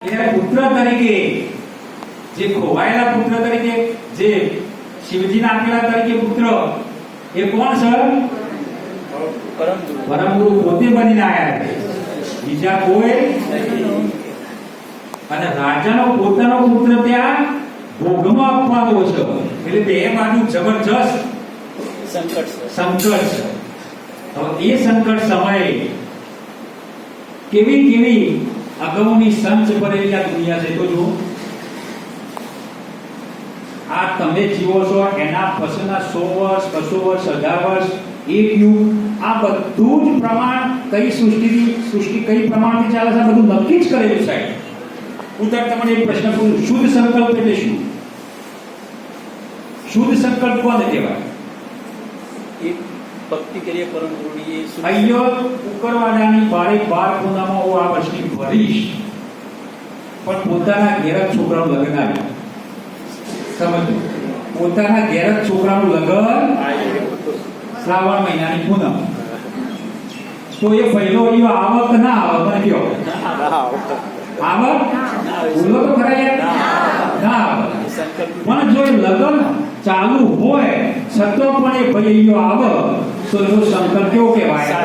પુત્ર તરીકે જે ખોવાયેલા પુત્ર તરીકે જે શિવજીના આપેલા તરીકે પુત્ર એ કોણ સર? પરમ ગુરુ પોતે બનીને આવ્યા છે, બીજા કોઈ અને રાજાનો પોતાનો પુત્ર ત્યાં ભોગમાં આપવાનો છે. એટલે બે બાજુ જબરજસ્ત સંકટ છે. હવે એ સંકટ સમયે કેવી કેવી અગાઉની સંચ ભરેલી આ દુનિયા છે. તો જો આ તમે જીવો છો એના પછીના 100 વર્ષ 200 વર્ષ 1000 વર્ષ એક યુગ, આ બધું જ પ્રમાણ કઈ સૃષ્ટિ કઈ પ્રમાણથી ચાલે છે બધું નક્કી જ કરેલું છે. હું તમને એક પ્રશ્ન પૂછું, શુદ્ધ સંકલ્પ એટલે શું? શુદ્ધ સંકલ્પ કોને કહેવાય? એક ભક્તિ કરીએ પરમ ગુરુની અయ్యో ઉકરવાડાની 12 પૂનમમાં હું આ વર્ષની ભરીશ, પણ પોતાના ઘેર જ છોકરાનું લગ્ન આવ્યું. સમજો, પોતાના ઘેર જ છોકરાનું લગ્ન શ્રાવણ મહિનાની પૂનમ, તો એ પહેલો અయ్యో આવક ના આવે? મને કયો આવક? બોલો તો ખરા યાર, ના આવે. પણ જો એ લગ્ન ચાલુ હોય છતાં પણ એ ભાઈઓ આવે તો એનો સંકલ્પ કેવો કહેવાય?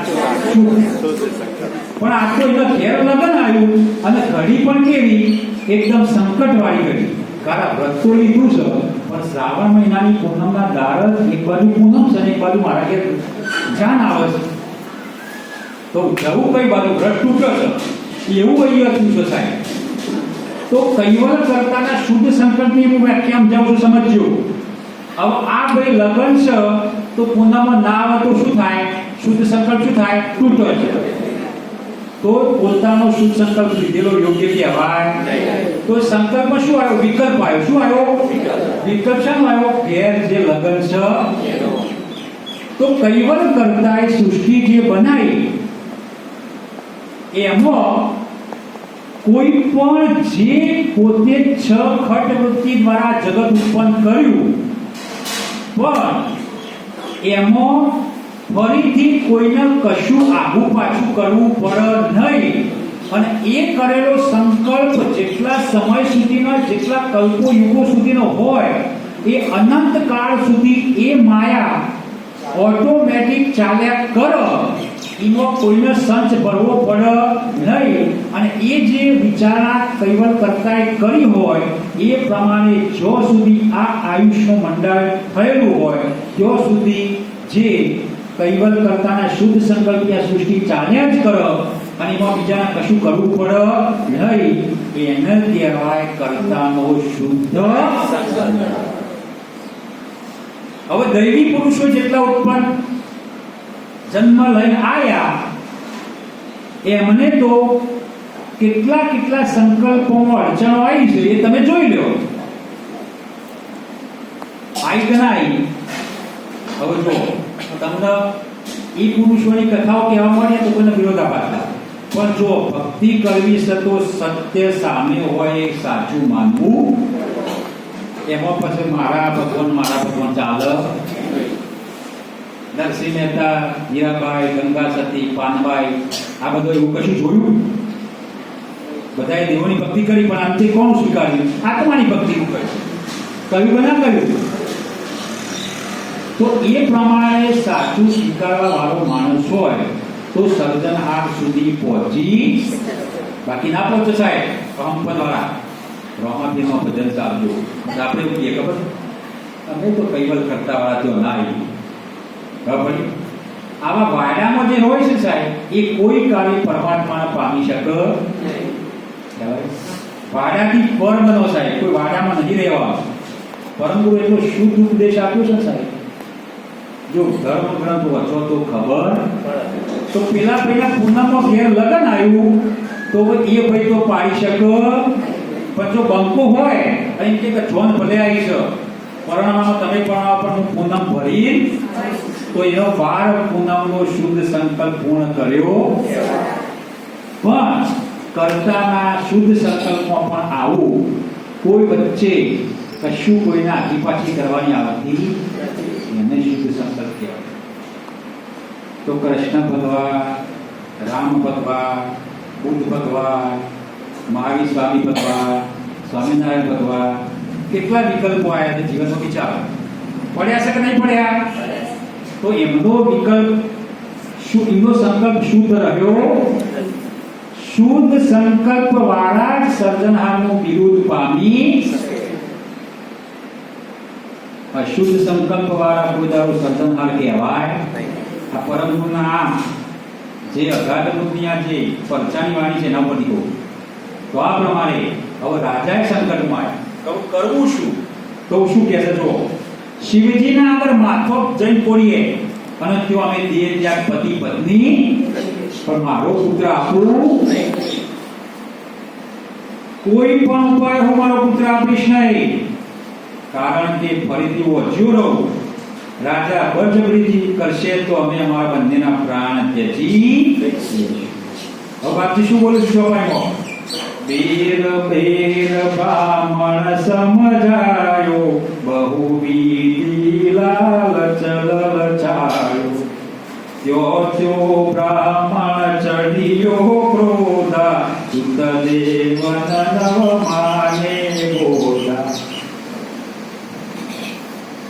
પણ આ તો એના ઘેર લગ્ન આવ્યું અને ઘડી પણ કેવી એકદમ સંકટ વાળી ઘડી. કારણ વ્રત તો લીધું છે પણ શ્રાવણ મહિનાની પૂનમના દાર જ એક બાજુ પૂનમ છે ને એક બાજુ મારા ઘેર જાન આવે છે, તો જવું કઈ બાજુ વ્રત તૂટ્યો છે એવું અહીંયા થયું છે સાહેબ. તો કૈવલ કરતાના શુદ્ધ સંકલ્પની હું વ્યાખ્યા જાઉં છું, સમજજો. હવે આ ભાઈ લગ્ન છે તો પૂનમમાં ના આવે તો શું થાય? શુદ્ધ સંકલ્પ શું થાય? તૂટે છે. તો પોતાનો શુદ્ધ સંકલ્પ લીધેલો યોગ્ય કહેવાય? તો સંકલ્પમાં શું આવ્યો? વિકલ્પ આવ્યો. શું આવ્યો? વિકલ્પ શાનો આવ્યો? ઘેર જે લગ્ન છે. તો કૈવલ કરતા એ સૃષ્ટિ જે બનાવી એમાં કોઈ પણ જે પોતે 6 ખટ વૃત્તિ દ્વારા જગત ઉત્પન્ન કર્યું, પણ એમાં ફરીથી કોઈને કશું આગું પાછું કરવું પડે નહીં. અને એ કરેલો સંકલ્પ જેટલા સમય સુધીનો, જેટલા કલ્પો યુગો સુધીનો હોય એ અનંત કાળ સુધી એ માયા ઓટોમેટિક ચાલ્યા કરે. એમાં કોઈને સંચ ભરવો પડે નહીં. અને એ જે વિચારણા કૈવલ કરતાએ કરી હોય એ પ્રમાણે જો સુધી આ આયુષ્યનું મંડળ થયેલું હોય ત્યાં સુધી જે કૈવલ કરતાના શુદ્ધ સંકલ્પ આ સૃષ્ટિ ચાલ્યા જ કરે અને એમાં બીજાને કશું કરવું પડે નહીં. એને કહેવાય કરતાનો શુદ્ધ સંકલ્પ. હવે દૈવી પુરુષો જેટલા ઉત્પન્ન જન્મ લઈને આયા એમને તો કેટલા કેટલા સંકલ્પોમાં અડચણો આવી છે એ તમે જોઈ લો. આવી કે ના આવી? હવે જો તમને એ પુરુષોની કથાઓ કહેવા મળે તો કોઈને વિરોધાભાસ થાય, પણ જો ભક્તિ કરવી છે તો સત્ય સામે હોય એ સાચું માનવું. એમાં પછી મારા ભગવાન ચાલે. નરસિંહ મહેતા, હીરાબાઈ, ગંગા સતી, પાનબાઈ, આ બધું એવું કશું જોયું? બધાએ દેવોની ભક્તિ કરી પણ અંતે કોણ સ્વીકાર્યું? આત્માની ભક્તિ કર્યું. કહ્યું કે ના કહ્યું? તો એ પ્રમાણે સાચું સ્વીકારવા વાળો માણસ હોય તો સર્જનહાર સુધી પહોંચી, બાકી ના પહોંચે સાહેબ. કહમપદ વાળા રોમાપીરમાં ભજન ચાલજો, આપણે એવું કહીએ ખબર અમે તો કૈવલ કરતા વાળા તો ના આવી. બરાબર? આવા વાડામાં જે હોય છે સાહેબ એ કોઈ કાળે પરમાત્માને પામી શકે નહીં. વાડાથી પર બનો સાહેબ, કોઈ વાડામાં નહીં રહેવા. પરંતુ એટલો શુદ્ધ ઉપદેશ આપ્યો છે સાહેબ. જો ધર્મ ગ્રંથ વાંચો તો ખબર. તો પેલા પૂનમમાં ઘેર લગ્ન આવ્યું તો એ ભાઈ તો પાડી શકે. પણ જો બંકો હોય અને કે જોન ભલે આવી છે પરણામાં તમે પરણાવ પણ હું પૂનમ ભરી તો એનો 12 પૂનમનો શુદ્ધ સંકલ્પ પૂર્ણ કર્યો. પણ કરતાના શુદ્ધ સંકલ્પમાં પણ આવું કોઈ વચ્ચે કશું કોઈને આગી પાછી કરવાની આવતી એને શુદ્ધ સંકલ્પ કહેવાય. તો કૃષ્ણ ભગવાન, રામ ભગવાન, બુદ્ધ ભગવાન, મહાવીર સ્વામી ભગવાન, સ્વામિનારાયણ ભગવાન, કેટલા વિકલ્પો આવ્યા છે જીવનનો વિચાર પડ્યા છે કે નહીં પડ્યા? તો એમનો વિકલ્પ શું, એમનો સંકલ્પ શુદ્ધ રહ્યો? શુદ્ધ સંકલ્પ વાળા જ સર્જનહારનું બિરુદ પામી. અશુદ્ધ સંકલ્પ વાળા કોઈ દારૂ સર્જનહાર કહેવાય? આ પરમ ગુરુના આમ જે અગાધ બુદ્ધિયા જે પરચાની વાણી છે એના પરથી કહું તો આ પ્રમાણે હવે રાજાએ સંકટમાં કહું કરવું શું? તો શું કહે છે જો, શિવજીના આગળ માથો જઈને પડીએ અને त्यो અમે દેહ ત્યાગ પતિ પત્ની, પણ મારો પુત્ર આપું કોઈ પણ ઉપાય હું મારો પુત્ર આપીશ નહીં, કારણ કે ફરીથી વધ્યો રહું રાજા બળજબરીથી કરશે તો અમે અમારા બંનેના પ્રાણ ત્યજી દઈશું. હવે બાપજી શું બોલે છે ચોપાઈમાં? બેર બેર બ્રાહ્મણ સમજાયો, બહુ બીડી લાલચ લલચાયો, ત્યો ત્યો બ્રાહ્મણ ચઢિયો ક્રોધા, સુત દેવન નવ માને ગોધા.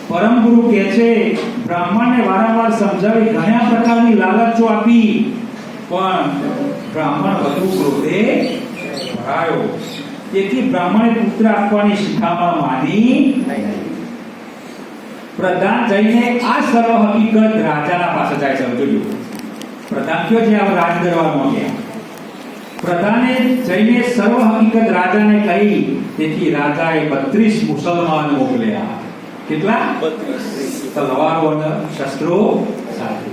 પરમ ગુરુ કહે છે બ્રાહ્મણને વારંવાર સમજાવી ઘણા પ્રકારની લાલચો આપી, પણ બ્રાહ્મણ વધુ ક્રોધે ભરાયો. તેથી બ્રાહ્મણે પુત્ર આપવાની શિખામણ માની. પ્રધાન જઈને આ સર્વ હકીકત રાજાના પાસે જાય છે. જોજો, પ્રધાન કયો છે? આ રાજ દરબારમાં ગયા. પ્રધાને જઈને સર્વ હકીકત રાજાને કહી. તેથી રાજાએ 32 મુસલમાન મોકલ્યા. કેટલા? 32 તલવારો અને શસ્ત્રો સાથે.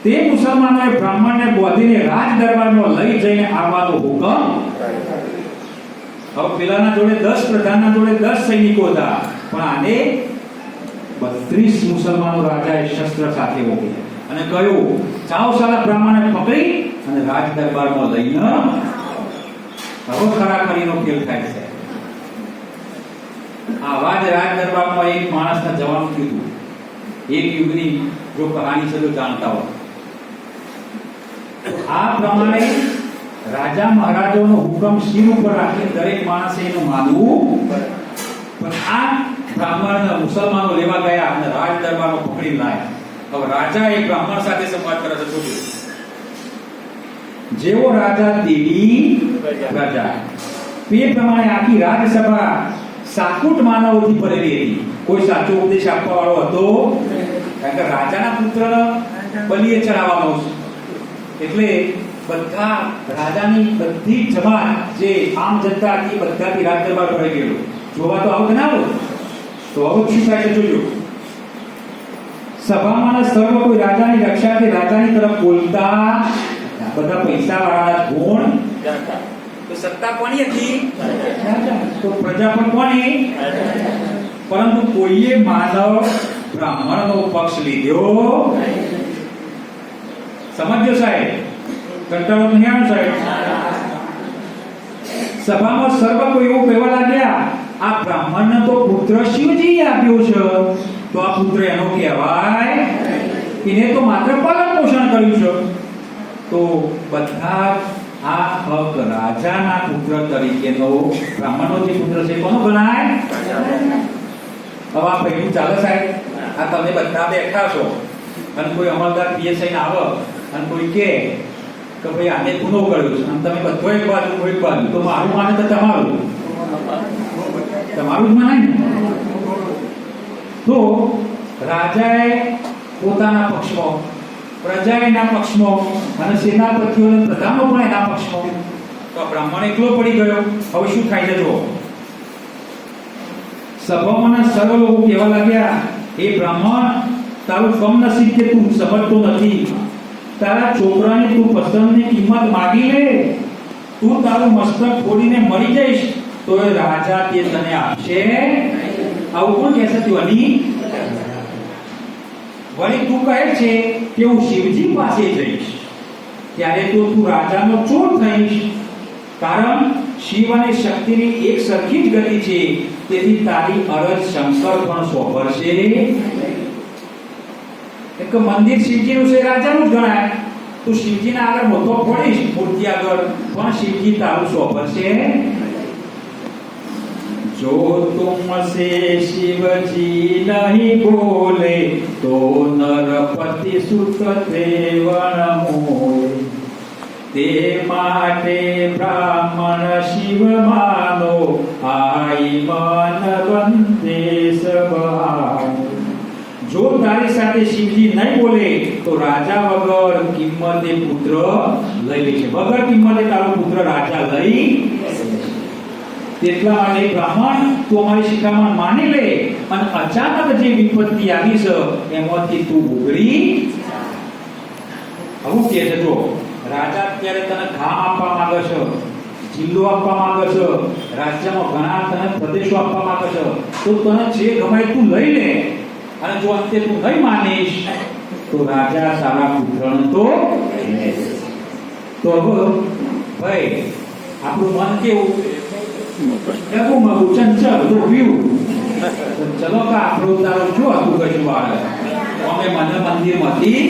તે મુસલમાનોએ બ્રાહ્મણને બોધીને રાજ દરબારમાં લઈ જઈને આવવાનો હુકમ. હવે પેલાના જોડે 10 પ્રધાનના જોડે 10 સૈનિકો હતા, પણ આને 32 મુસલમાનો રાજાએ શસ્ત્ર સાથે મોકલ્યા અને કહ્યું જાઓ સાલા બ્રાહ્મણને પકડી અને રાજ દરબારમાં લઈને હવે ખરાખરીનો ખેલ થાય છે. આવા જ રાજ દરબારમાં એક માણસને જવાનું કીધું. એક યુગની જો કહાની છે તો જાણતા હો. આ પ્રમાણે રાજા મહારાજાનો હુકમ શિર ઉપર રાખી દરેક માણસે એનું માનવું. પણ આ બ્રાહ્મણ મુસલમાનો લેવા ગયા અને રાજ દરબારમાં પકડી લાયા. હવે રાજા એ બ્રાહ્મણ સાથે સંવાદ કરે છે. જેવો રાજા તેવી પ્રજા. તે પ્રમાણે આખી રાજસભા સાકુટ માનવોથી ભરેલી હતી. કોઈ સાચો ઉપદેશ આપવા વાળો હતો? કારણ કે રાજાના પુત્રને બલિએ ચડાવવાનો છે, એટલે બધા રાજાની બધી જમાત જે આમ જનતા હતી બધાથી રાજ દરબાર ભરાઈ ગયેલો. જોવા તો આવું ના આવો તો આવું શું થાય છે જોજો. સભામાં સર્વ કોઈ રાજાની રક્ષાથી રાજાની તરફ બોલતા, બધા પૈસા વાળા ગુણ જાણતા. તો સત્તા કોની હતી? તો પ્રજા પણ કોની? પરંતુ કોઈએ માનવ બ્રાહ્મણનો પક્ષ લીધો. સમજ્યો સાહેબ? કંટાળો નહીં આવ્યો સાહેબ? સભામાં સર્વ કોઈ એવું કહેવા લાગ્યા આ બ્રાહ્મણને તો પુત્ર શિવજી આપ્યો છે, તો આ પુત્ર એનો કહેવાય? એને તો માત્ર પાલન પોષણ કર્યું છે. તો બધા આ હક રાજાના પુત્ર તરીકેનો બ્રાહ્મણનો જે પુત્ર છે કોનો ગણાય? હવે આ પહેલું ચાલે સાહેબ. આ તમે બધા બેઠા છો અને કોઈ અમલદાર પીએસઆઈ ને આવે અને કોઈ કે ભાઈ આને ગુનો કર્યો છે અને તમે બધો એક બાજુ કોઈ બાજુ, તો મારું માને તો તમારું જ માનાય ને. તો રાજાએ પોતાના પક્ષમાં, પ્રજા એના પક્ષમાં અને સેનાપતિઓ અને પ્રધાનો પણ એના પક્ષમાં. તો બ્રાહ્મણ એકલો પડી ગયો. હવે શું થાય છે જો, સભામાં સર્વ લોકો કહેવા લાગ્યા એ બ્રાહ્મણ તારું કમનસીબ કે તું સમજતો નથી. તારા છોકરાની તું પસંદની કિંમત માગી લે, તું તારું મસ્તક ફોડીને મરી જઈશ તો એ રાજા તે તને આપશે. આવું કોણ કહેશે? ધ્વનિ. વળી તું કહે છે કે હું શિવજી પાસે જઈશ, ત્યારે તો તું રાજાનો ચોર થઈશ. કારણ શિવ અને શક્તિની એક સરખી જ ગતિ છે, તેથી તારી અરજ શંકર પણ સોંપશે. એક મંદિર શિવજીનું છે, રાજાનું જ ગણાય. તું શિવજીના આગળ મોટો પડીશ મૂર્તિ આગળ, પણ શિવજી તારું સોંપશે. જો તુમસે શિવજી નહીં બોલે તો નરપતિ સુત દેવણ મોય. તે માટે બ્રાહ્મણ શિવ માનો આઈ મન વંદે સભાય. જો તારી સાથે શિવજી નહીં બોલે તો રાજા વગર કિંમતે પુત્ર લઈ લેશે. વગર કિંમતે તારો પુત્ર રાજા લઈ. તેટલા માટે બ્રાહ્મણ તું અમારી શિખામણ માની લે, અને અચાનક જે વિપત્તિ આવી છે એમાંથી તું ઉગરી. આવું કહે છે. જો રાજા અત્યારે તને ગામ આપવા માંગે છે, જિલ્લો આપવા માંગે છે, રાજ્યમાં ઘણા તને પ્રદેશો આપવા માંગે છે, તો તને જે ગમે તું લઈ લે. અને જો અંતે તું નહીં માનીશ તો રાજા સારા પુત્રને તો હવે ભાઈ આપણું મન કેવું એવું મારું ચંચળ ડોબ્યું. ચલો કે આપણું તારું શું હતું કશું બાળક, અમે મને મંદિરમાંથી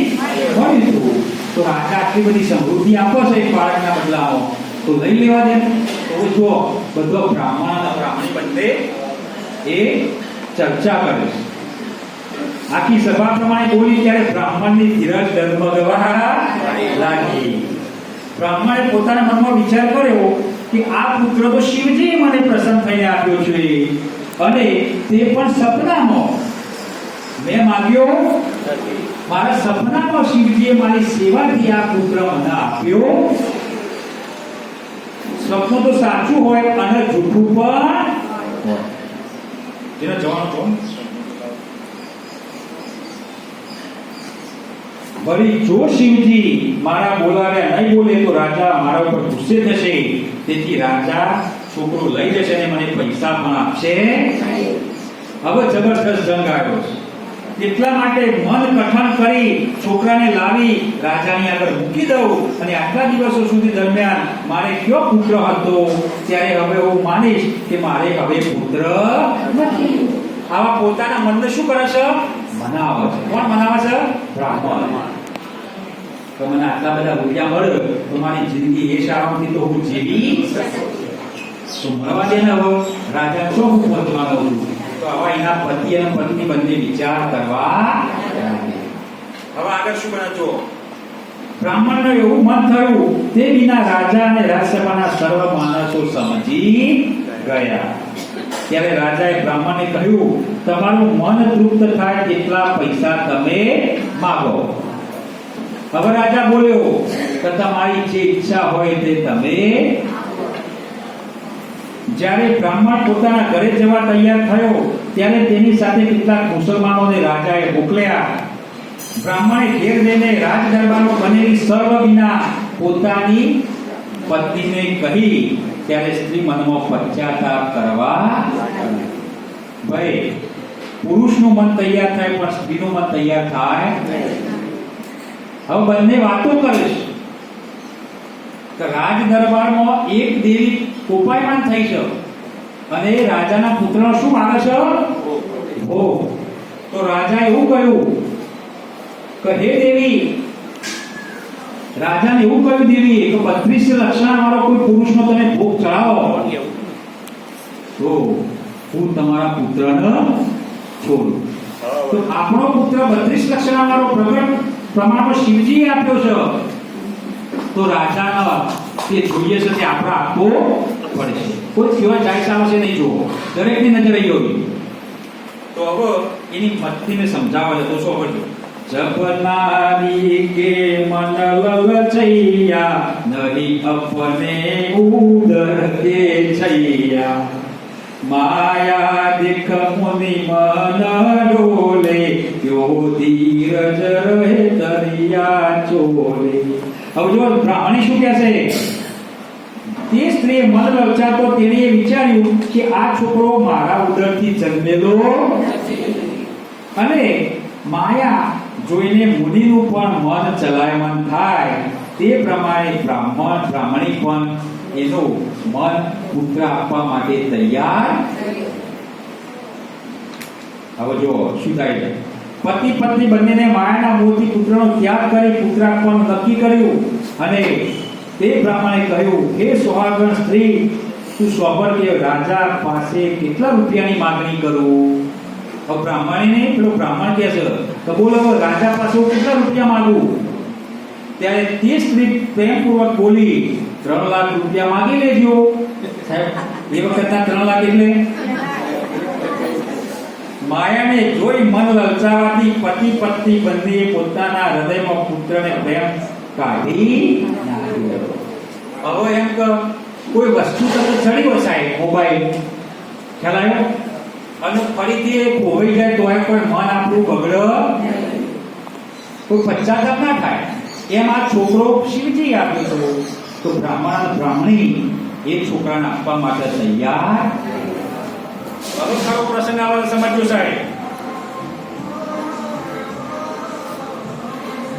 મળીશું તો રાજા આટલી બધી સમૃદ્ધિ આપો છે એક બાળકના બદલામાં, તો લઈ લેવા દે. તો જો બધો બ્રાહ્મણ અને બ્રાહ્મણી બંને એ ચર્ચા કરે છે. આખી સભા પ્રમાણે બોલી ત્યારે બ્રાહ્મણની ધીરજ ડગમગવા લાગી. બ્રાહ્મણે પોતાના મનમાં વિચાર કર્યો કે આ પુત્ર તો શિવજી મને પ્રસન્ન થઈને આપ્યો છે, અને તે પણ સપનામાં. મેં માગ્યો, મારા સપનામાં શિવજીએ મારી સેવાથી આ પુત્ર મને આપ્યો. સપનું તો સાચું હોય અને જૂઠું પણ. જેનો જવાબ છો વળી જો શિવજી મારા બોલાવ્યા નહીં બોલે તો રાજા મારા ઉપર ગુસ્સે થશે. તેથી રાજા છોકરો લઈ જશે અને મને પૈસા પણ આપશે. હવે જબરદસ્ત જંગ આવ્યો છે. એટલા માટે મન કઠણ કરી છોકરાને લાવી રાજાની આગળ મૂકી દઉં, અને આટલા દિવસો સુધી દરમિયાન મારે કયો પુત્ર હતો, ત્યારે હવે હું માનીશ કે મારે હવે પુત્ર નથી. આવા પોતાના મનને શું કરે છે? મનાવે છે. કોણ મનાવે છે? બ્રાહ્મણ. તો મને આટલા બધા રૂપિયા મળે તો મારી જિંદગી એ શાળામાંથી તો હું જીવી તો મળવા દે ને. હવે રાજા તો હું પહોંચવાનો છું. તો આવા એના પતિ અને પત્ની બંને વિચાર કરવા. હવે આગળ શું બને જો બ્રાહ્મણને એવું મન થયું તે વિના રાજા અને રાજસભાના સર્વ માણસો સમજી ગયા. ત્યારે રાજાએ બ્રાહ્મણને કહ્યું, તમારું મન તૃપ્ત થાય તેટલા પૈસા તમે માગો. હવે રાજા બોલ્યો કે તમારી જે ઈચ્છા હોય તે તમે. જ્યારે બ્રાહ્મણ પોતાના ઘરે જવા તૈયાર થયો ત્યારે તેની સાથે કેટલાક મુસલમાનોને રાજાએ મોકલ્યા. બ્રાહ્મણે ઘેર જઈને રાજ દરબારમાં બનેલી સર્વ વિના પોતાની પત્નીને કહી. ત્યારે સ્ત્રી મનમાં પશ્ચાતાપ કરવા. ભાઈ પુરુષનું મન તૈયાર થાય પણ સ્ત્રીનું મન તૈયાર થાય. હવે બંને વાતો કરે છે કે રાજ દરબારમાં એક દેવી કોપાયમાન થઈ છે અને રાજાના પુત્રનો શું માંગે છે? ભોગ. તો રાજા એવું કહ્યું કે હે દેવી, રાજાને એવું કહ્યું દેવી કે 32 લક્ષણ વાળો કોઈ પુરુષનો તમે ભોગ ચડાવો તો હું તમારા પુત્રને છોડું. તો આપણો પુત્ર 32 લક્ષણ વાળો પ્રગટ પ્રમાણમાં શિવજી આપ્યો છે, તો રાજાને તે જોઈએ છે તે આપણે આપવો પડશે. કોઈ કેવા જાય ચાલશે નહીં. જોવો દરેકની નજરે યોગી. તો હવે એની મતથી સમજાવવા છે તો શું કરજો? જપનારી કે મન લલચૈયા નરી અપને ઉદર કે છૈયા માયા દેખ મુનિ મન ડોલે યો ધીરજ રહે દરિયા ચોલે. હવે જો બ્રાહ્મણી શું કહે છે? તે સ્ત્રીએ મન લલચાતો તેણીએ વિચાર્યું કે આ છોકરો મારા ઉદરથી જન્મેલો અને માયા જોઈને મુનિનું પણ મન ચલાયમાન થાય તે પ્રમાણે બ્રાહ્મણી પણ એનું મન પુત્ર આપવા માટે તૈયાર. હવે જો શું થાય છે? પતિ પત્ની બંનેને માયાના મોહથી પુત્રનો ત્યાગ કરી પુત્ર આપવાનું નક્કી કર્યું અને તે બ્રાહ્મણે કહ્યું, હે સુહાગણ સ્ત્રી, તું સોબર કે રાજા પાસે કેટલા રૂપિયાની માંગણી કરું? હવે બ્રાહ્મણે નહીં, પેલો બ્રાહ્મણ કહે છે તો બોલો રાજા પાસે હું કેટલા રૂપિયા માંગુ? ત્યારે તે સ્ત્રી પ્રેમપૂર્વક બોલી, 3 લાખ રૂપિયા માંગી લેજો. સાહેબ, એ વખતના 3 લાખ એટલે માયાને જોઈ મન લલચાવાથી પતિ પત્ની બંને પોતાના હૃદયમાં પુત્રને પ્રેમ કાઢી નાખ્યો. હવે એમ કે કોઈ વસ્તુ તો ચડી હોય સાહેબ, મોબાઈલ ખ્યાલ આવ્યો, અને ફરીથી એ ખોવાઈ જાય તો કોઈ મન આપણું બગડે, કોઈ પશ્ચાતાપ ના થાય. એમ આ છોકરો શિવજી આપ્યો તો બ્રાહ્મણ બ્રાહ્મણી એ છોકરાને આપવા માટે તૈયાર. હવે સારો પ્રસંગ આવે સમજજો સાહેબ.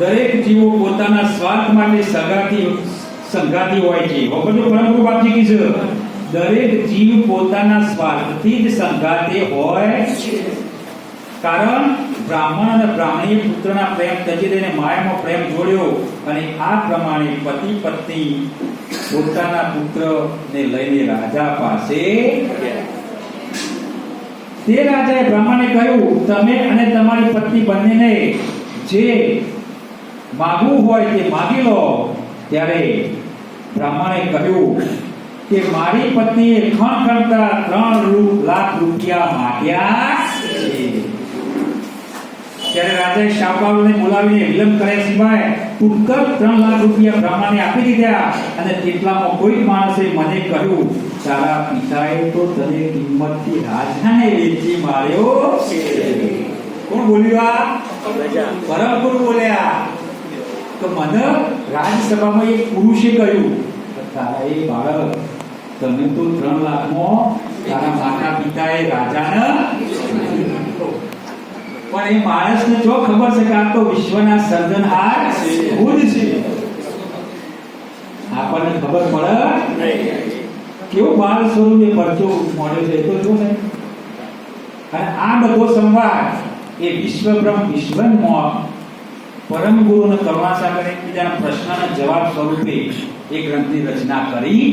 દરેક જીવો પોતાના સ્વાર્થ માટે સંગાતી હોય છે. વખતે પરમગુરુ બાપજી કીધું, દરેક જીવ પોતાના સ્વાર્થથી જ સંગાતે હોય છે. કારણ બ્રાહ્મણ અને બ્રાહ્મણીએ પુત્રના પ્રેમ ત્યજી દઈને માયામાં પ્રેમ જોડ્યો અને આ પ્રમાણે પતિ પત્ની પોતાના પુત્રને લઈને રાજા પાસે ગયા. તે રાજાએ બ્રાહ્મણને કહ્યું, તમે અને તમારી પત્ની બંનેને જે માગવું હોય તે માગી લો. ત્યારે બ્રાહ્મણે કહ્યું કે મારી પત્નીએ ખણખણતા 3 લાખ રૂપિયા માંગ્યા છે. ત્યારે રાજાએ શાહબાઓને બોલાવીને વિલંબ કર્યા સિવાય ટૂંક 3 લાખ રૂપિયા બ્રાહ્મણને આપી દીધા. અને તેટલામાં કોઈ માણસે મને કહ્યું, તારા પિતાએ તો તને કિંમતથી રાજાને વેચી માર્યો છે. કોણ બોલ્યું? આ પરમ ગુરુ બોલ્યા. તો મને રાજસભામાં એક પુરુષે કહ્યું, તારા એ બાળક, તમે તો 3 લાખમાં તારા માતા પિતાએ રાજાને, પણ એ માણસને જો ખબર છે કે આ તો વિશ્વના સર્જનહાર ખુદ છે. આપણને ખબર પડે કેવું બાળ સ્વરૂપે પરચો મળ્યો છે તો જો ને. અને આ બધો સંવાદ એ વિશ્વબ્રહ્મ વિશ્વમાં પરમ ગુરુને કરુણાસાગર એકબીજાના પ્રશ્નના જવાબ સ્વરૂપે એક ગ્રંથની રચના કરી.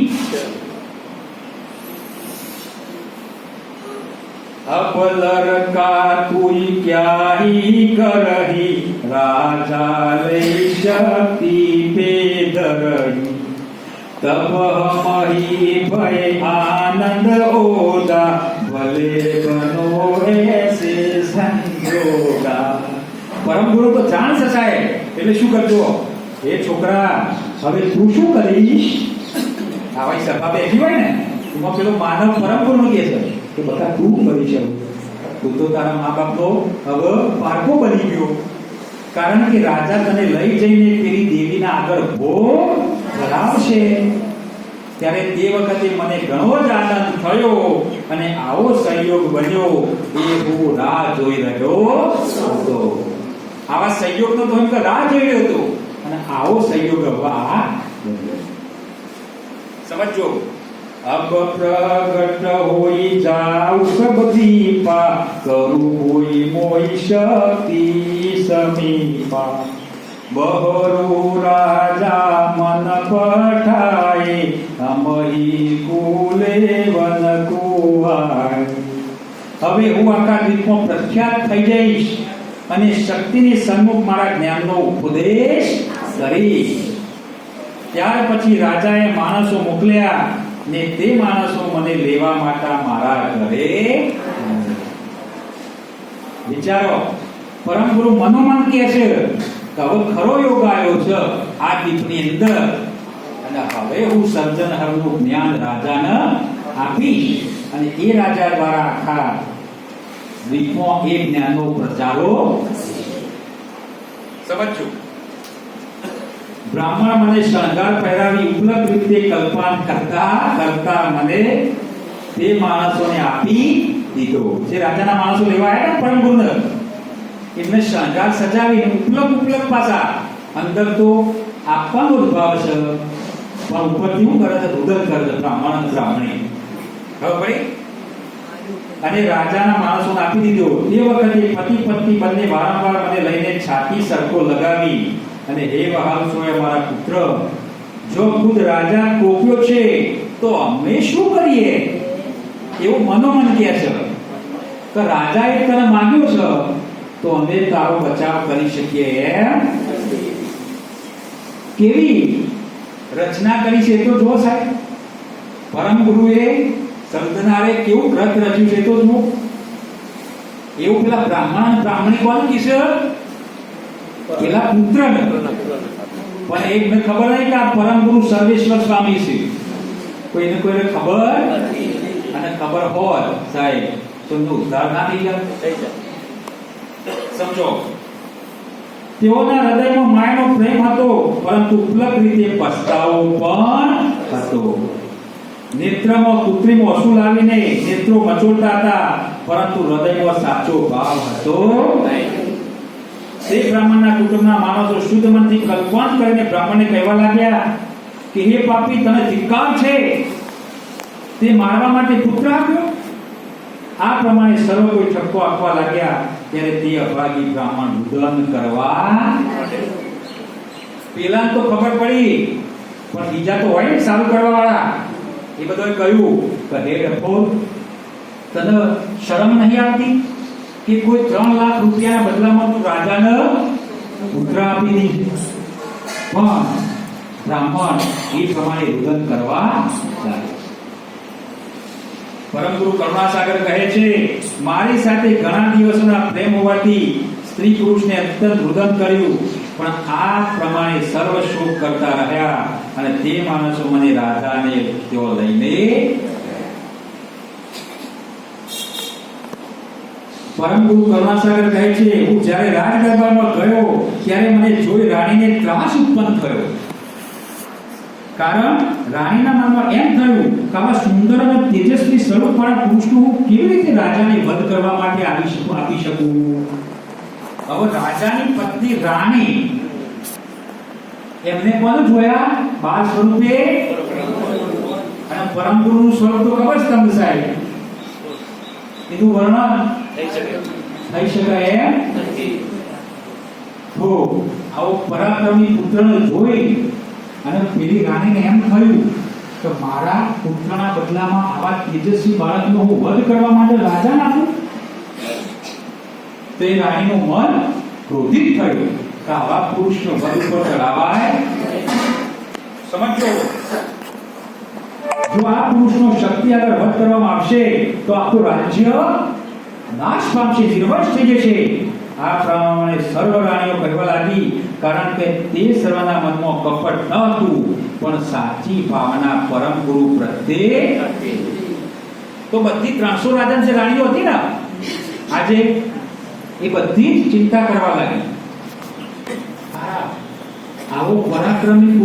अपलरका तुई क्या ही करही राजा ले शक्ति पे धरही तब मही भय आनंद ओदा भले बनो ऐसे संजोगा. પરમ ગુરુ તો જાણશે સાહેબ, એટલે શું કરજો, એ છોકરા હવે તું શું કરીશ? આવા સભા બેઠી હોય ને એમાં પેલો માનવ પરમ ગુરુ કહે છે કે બધા તું કરી શકે, તું તો તારા મા બાપનો હવે પારકો બની ગયો. કારણ કે રાજા તને લઈ જઈને પેલી દેવીના આગળ ભોગ ધરાવશે. ત્યારે તે વખતે મને ઘણો જ આનંદ થયો અને આવો સંયોગ બન્યો એ હું રાહ જોઈ રહ્યો હતો. આવા સંયોગનો તો હું રાહ જોઈ રહ્યો હતો અને આવો સંયોગ હવા સમજો. अब प्रगट होई जाऊ सब दीपा करू होई मोई शक्ति समीपा बहरू राजा मन पठाए अमही कूले वन कुहाय. હવે હું આખા દીપમાં પ્રખ્યાત થઈ જઈશ અને શક્તિની સન્મુખ મારા જ્ઞાનનો ઉપદેશ કરીશ. ત્યાર પછી રાજાએ માણસો મોકલ્યા ને તે માણસો મને લેવા માટે મારા ઘરે. વિચારો, પરમ ગુરુ મનોમન કહે છે કે હવે ખરો યોગ આવ્યો છે આ દીપની અંદર અને હવે હું સર્જનહારનું જ્ઞાન રાજાને આપીશ અને એ રાજા દ્વારા આખા દીપમાં એ જ્ઞાનનો પ્રચારો. સમજો, બ્રાહ્મણ મને શણગાર પહેરાવી ઉપલબ્ધ રીતે કલ્પના કરતા મને તે માણસોને આપી દીધો. જે રાજાના માણસો લેવા આવ્યા ને પરમ ગુરુને, એમને શણગાર સજાવી ઉપલબ્ધ પાછા અંદર તો આપવાનો જ ભાવ છે પણ ઉપરથી શું કરે છે, રુદન કરે છે બ્રાહ્મણ બ્રાહ્મણી. ખબર પડી? અને રાજાના માણસોને આપી દીધો. તે વખતે પતિ પત્ની બંને વારંવાર મને લઈને છાતી સરખો લગાવી અને હે વહાલસોએ મારા પુત્ર, જો ખુદ રાજા ટોક્યો છે તો અમે શું કરીએ? એવું મનોમન કહે છે કે રાજાએ તને માંગ્યો છે તો અમે તારો બચાવ કરી શકીએ એમ. કેવી રચના કરી છે તો જો સાહેબ, પરમ ગુરુએ સંતનારે કેવું ગ્રંથ રચ્યું છે તો જુઓ. એવું પેલા બ્રાહ્મણી કોણ કીશે? પેલા પુત્રને. પણ એકને ખબર નહીં કે આ પરમ ગુરુ સર્વેશ્વર સ્વામી છે. કોઈને ખબર અને ખબર હોય સાહેબ તો ઉદ્ધાર ના થઈ જાય. સમજો, તેઓના હૃદયમાં માયાનો પ્રેમ હતો, પરંતુ ઉપલબ્ધ રીતે પસ્તાવો પણ હતો. નેત્રમાં કૃત્રિમ અસુ લાવીને નેત્રો મચોળતા હતા, પરંતુ હૃદયમાં સાચો ભાવ હતો. તે બ્રાહ્મણના કુટુંબના માણસો શુદ્ધ મનથી કલ્પના કરીને બ્રાહ્મણને કહેવા લાગ્યા કે હે પાપી, તને ધિક્કાર છે, તે મારવા માટે પુત્ર આપ્યો. આ પ્રમાણે સર્વ કોઈ ઠપકો આપવા લાગ્યા. ત્યારે તે અભાગી બ્રાહ્મણ રુદન કરવા, પેલા તો ખબર પડી પણ બીજા તો હોય ને સારું કરવા વાળા, એ બધોએ કહ્યું કે હે ડફોર, તને શરમ નહીં આવતી કે કોઈ 3 લાખ રૂપિયાના બદલામાં તું રાજાને પુત્ર આપી દીધું? પણ બ્રાહ્મણ એ પ્રમાણે રુદન કરવા લાગ્યો. પરમ ગુરુ કરુણાસાગર કહે છે, મારી સાથે ઘણા દિવસોના પ્રેમ હોવાથી સ્ત્રી પુરુષને અત્યંત રુદન કર્યું, પણ આ પ્રમાણે સર્વ શોક કરતા રહ્યા અને તે માણસો મને રાજાને તેઓ લઈને. પરમ ગુરુ કરુણાસાગર કહે છે, હું જ્યારે રાજ દરબારમાં ગયો ત્યારે મને જોઈ રાણીને ત્રાસ ઉત્પન્ન થયો. કારણ રાણીના મનમાં એમ થયું કે આવા સુંદર અને તેજસ્વી સ્વરૂપવાળા પુરુષનું હું કેવી રીતે રાજાને વધ કરવા માટે આપી શકું? હવે રાજાની પત્ની રાણી એમને કોણ જોયા? બાળ સ્વરૂપે. અને પરમ ગુરુનું સ્વરૂપ તો ખબર છે તમને સાહેબ, એનું વર્ણન થઈ શકાય એમ નથી. તો આવો પરાક્રમી પુત્રને જોઈ અને પેલી રાણીને એમ થયું કે મારા પુત્રના બદલામાં આવા તેજસ્વી બાળકનો હું વધ કરવા માટે રાજાને આપું. તે રાણીનું મન ક્રોધિત થયું કે આવા પુરુષનો વધ ઉપર ચડાવાય. સમજો, જો આ પુરુષનો શક્તિ આગળ વધ કરવામાં આવશે તો આખું રાજ્ય નાશ પામશે, નિર્વંશ થઈ જશે. આ પ્રમાણે સર્વ રાણીઓ કહેવા લાગી, કારણ કે તે સર્વના મનમાં કપટ ન હતું, પણ સાચી ભાવના પરમ ગુરુ પ્રત્યે હતી. તો બધી 300 રાજા જે રાણીઓ હતી ને આજે, એ બધી જ ચિંતા કરવા લાગી, આવો પરાક્રમી